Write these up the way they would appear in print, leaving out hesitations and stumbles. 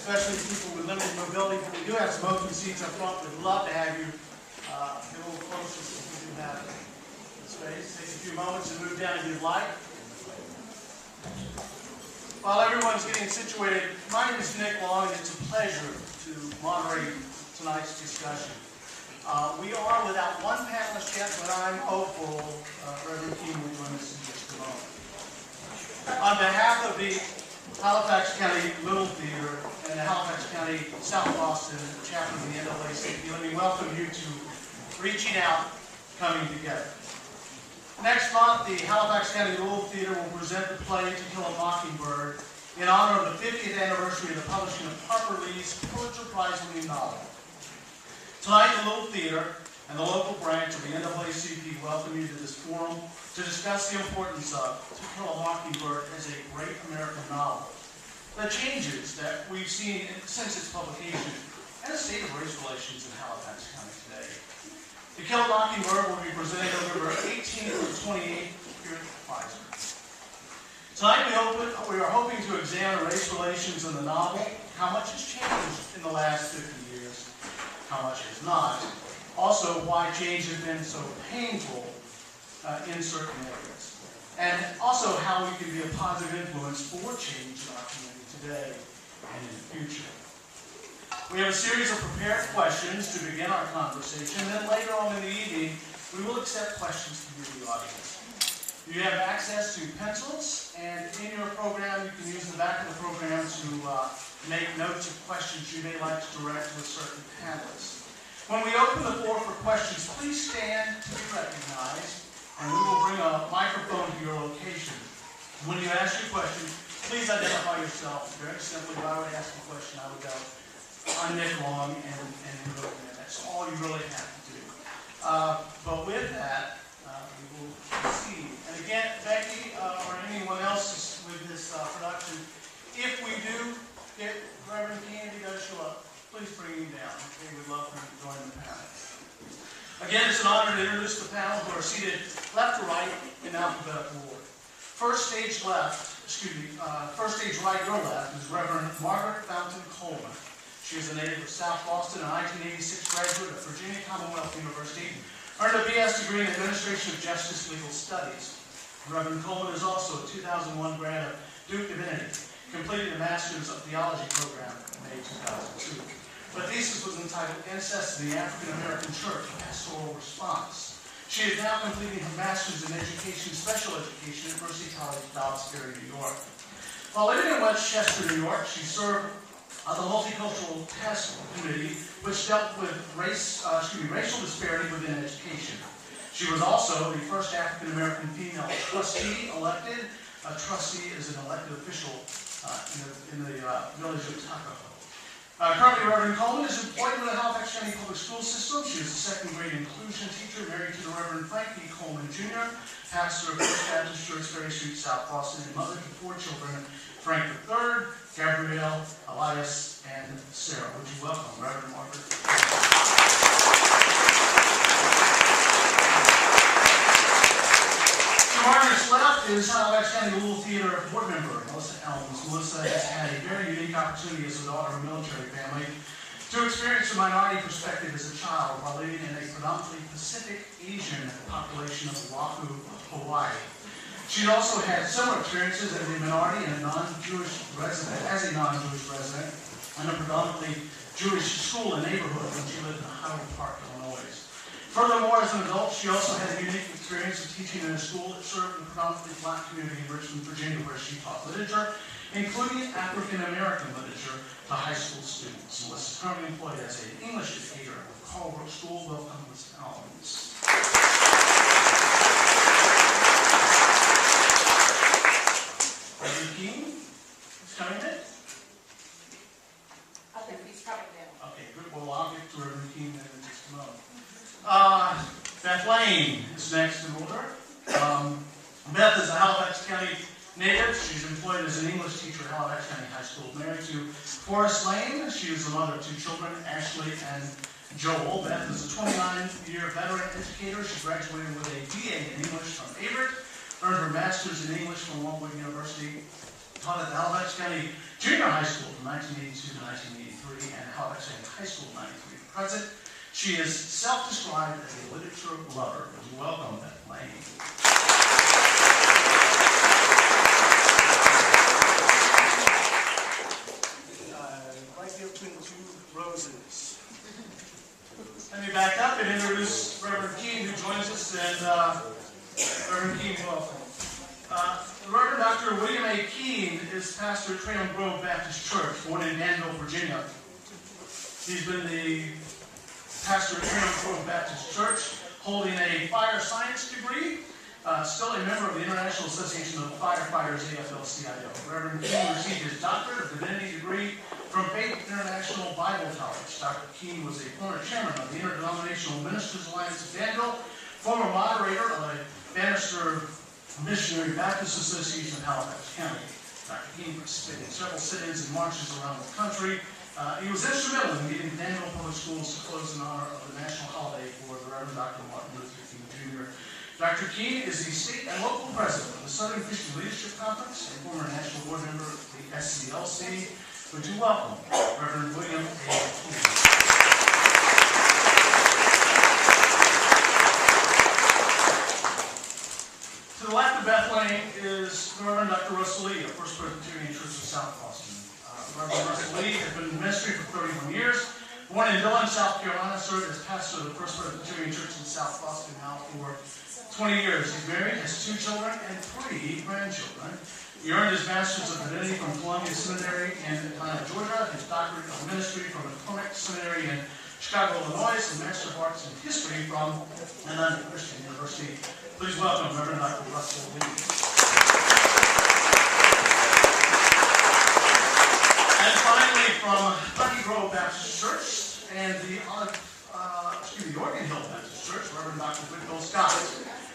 especially people with limited mobility. But we do have some open seats up front. We'd love to have you get a little closer so we do have the space. Take a few moments and move down if you'd like. While everyone's getting situated, my name is Nick Long, and it's a pleasure to moderate tonight's discussion. We are without one panelist yet, but I'm hopeful Reverend King will join us in just a moment. On behalf of the Halifax County Little Theatre and the Halifax County South Boston chapter of the NAACP, let me welcome you to Reaching Out, Coming Together. Next month, the Halifax County Little Theatre will present the play To Kill a Mockingbird in honor of the 50th anniversary of the publishing of Harper Lee's Pulitzer Prize-winning novel. Tonight, the Little Theatre and the local branch of the NAACP welcome you to this forum to discuss the importance of To Kill a Mockingbird as a great American novel, the changes that we've seen since its publication, and the state of race relations in Halifax County today. To Kill a Mockingbird will be presented November 18th through 28th here at Prizery. Tonight we are hoping to examine race relations in the novel, how much has changed in the last 50 years, how much has not, also why change has been so painful in certain areas, and also how we can be a positive influence for change in our community today and in the future. We have a series of prepared questions to begin our conversation, and then later on in the evening, we will accept questions from you, the audience. You have access to pencils, and in your program, you can use the back of the program to make notes of questions you may like to direct to a certain panelist. When we open the floor for questions, please stand to be recognized, and we will bring a microphone to your location. When you ask your question, please identify yourself. Very simply, if I would ask a question, I would go, I'm Nick Long, and go from there. That's all you really have to do. But with that, we will proceed. And again, Becky or anyone else with this production, if we do get Reverend King, if he does show up, please bring him down. Okay, we'd love for him to join the panel. Again, it's an honor to introduce the panel who are seated left to right in alphabetical order. First stage right, your left, is Reverend Margaret Fountain Coleman. She is a native of South Boston, a 1986 graduate of Virginia Commonwealth University, earned a BS degree in Administration of Justice Legal Studies. Reverend Coleman is also a 2001 grad of Duke Divinity, completed a Master's of Theology program in May 2002. Her thesis was entitled Incest in the African American Church, Pastoral Response. She is now completing her Master's in Education, Special Education at Mercy College, Salisbury, New York. While living in Westchester, New York, she served on the Multicultural Task Committee, which dealt with racial disparity within education. She was also the first African American female trustee elected. A trustee is an elected official in the village of Tuckahoe. Currently, Reverend Coleman is employed with the Halifax County Public School System. She is a second-grade inclusion teacher, married to the Reverend Frank E. Coleman, Jr., pastor of First Baptist Church, Ferry Street, South Boston, and mother to 4 children, Frank III, Gabrielle, Elias, and Sarah. Would you welcome Reverend Margaret? To Margaret's left is Halifax County Little Theatre board member Melissa Elms. Melissa has had a very unique opportunity as a daughter of a military family to experience a minority perspective as a child while living in a predominantly Pacific Asian population of Oahu, Hawaii. She also had similar experiences as a minority and a non-Jewish resident, in a predominantly Jewish school and neighborhood when she lived in Highland Park, Illinois. Furthermore, as an adult, she also had a unique experience of teaching in a school that served the predominantly Black community in Richmond, Virginia, where she taught literature, including African American literature, to high school students. Melissa is currently employed as an English educator with Colebrook School. Welcome, Ms. Elms. Reverend King is coming in? I think he's coming in. Okay, good. Well, I'll get to Reverend King in just a moment. Beth Lane is next in order. Beth is a Halifax County native. She's employed as an English teacher at Halifax County High School. Married to Forrest Lane. She is the mother of 2 children, Ashley and Joel. Beth is a 29-year veteran educator. She graduated with a BA in English from Averett, earned her Master's in English from Longwood University, taught at the Halifax County Junior High School from 1982 to 1983 and Halifax County High School 93 to present. She is self-described as a literature lover. Would you welcome Beth Lane? Right here between the two roses. Let me back up and introduce Reverend Keene, who joins us, and Reverend Keene, welcome. Reverend Dr. William A. Keene is pastor at Trail Grove Baptist Church, born in Danville, Virginia. He's been the pastor at Trail Grove Baptist Church, holding a fire science degree, still a member of the International Association of Firefighters, AFL-CIO. Reverend Keene received his doctorate of divinity degree from Faith International Bible College. Dr. Keene was a former chairman of the Interdenominational Ministers Alliance of Danville, former moderator of the Bannister Missionary Baptist Association of Halifax County. Dr. Keene participated in several sit-ins and marches around the country. He was instrumental in getting Danville Public Schools to close in honor of the national holiday for the Reverend Dr. Martin Luther King Jr. Dr. Keene is the state and local president of the Southern Christian Leadership Conference and former national board member of the SCLC. Would you welcome Reverend William A. Keene? To the left of Beth Lane is Reverend Dr. Russell Lee of First Presbyterian Church of South Boston. Reverend Russell Lee has been in ministry for 31 years. Born in Dillon, South Carolina, served as pastor of the First Presbyterian Church in South Boston now for 20 years. He's married, has 2 children, and 3 grandchildren. He earned his Master's of Divinity from Columbia Seminary in Atlanta, Georgia, his Doctorate of Ministry from the McCormick Seminary in Chicago, Illinois, and Master of Arts in History from Atlanta Christian University. Please welcome Reverend Dr. Russell Lee. And finally, from Bucky Grove Baptist Church and the Organ Hill Baptist Church, Reverend Dr. Whitfield Scott.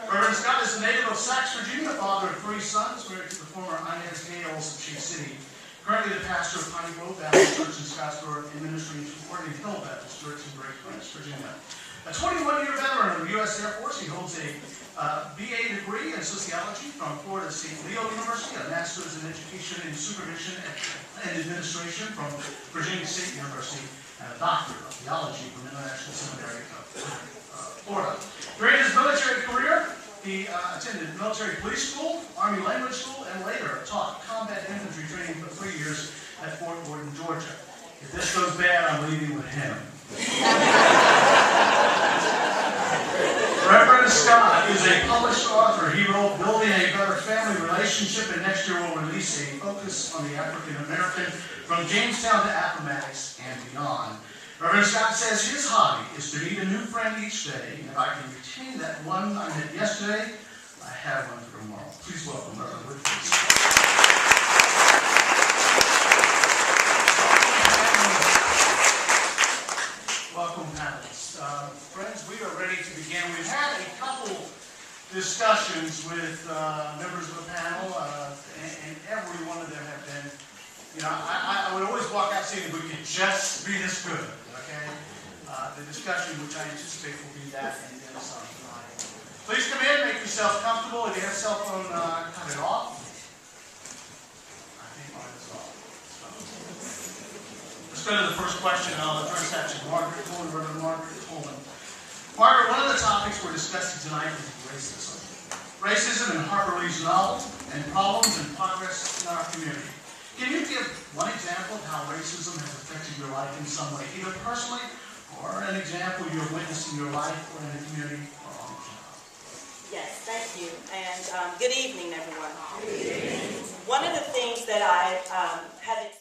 Reverend Scott is a native of Sax, Virginia, father of 3 sons, married to the former Inez Gales of Chase City. Currently the pastor of Piney Grove Baptist Church in Scottsboro and ministering to Organ Hill Baptist Church in Great Plains, Virginia. A 21-year veteran of the U.S. Air Force, he holds a BA degree in sociology from Florida State Leo University, a master's in education and supervision and administration from Virginia State University, and a doctorate of theology from International Seminary of Florida. During his military career, he attended military police school, Army language school, and later taught combat infantry training for 3 years at Fort Gordon, Georgia. If this goes bad, I'm leaving with him. Reverend Scott is a published author. He wrote Building a Better Family Relationship, and next year will release a focus on the African American from Jamestown to Appomattox and beyond. Reverend Scott says his hobby is to meet a new friend each day, and if I can retain that one I met yesterday, I have one for tomorrow. Please welcome Reverend Whitfield. Welcome, panelists. Friends, we are ready to begin. We've had a couple discussions with members of the panel, and every one of them have been, I would always walk out saying we could just be this good, okay? The discussion, which I anticipate will be that and then some tonight. Please come in, make yourself comfortable. If you have a cell phone, cut it off. I think mine is off. Let's go to the first question. I'll address that to Margaret Coleman, Reverend Margaret Coleman. Margaret, one of the topics we're discussing tonight is racism. Racism in Harper Lee's novel and problems and progress in our community. Can you give one example of how racism has affected your life in some way, either personally or an example you have witnessed in your life or in the community or on the job? Yes, thank you. And good evening, everyone. Good evening. One of the things that I have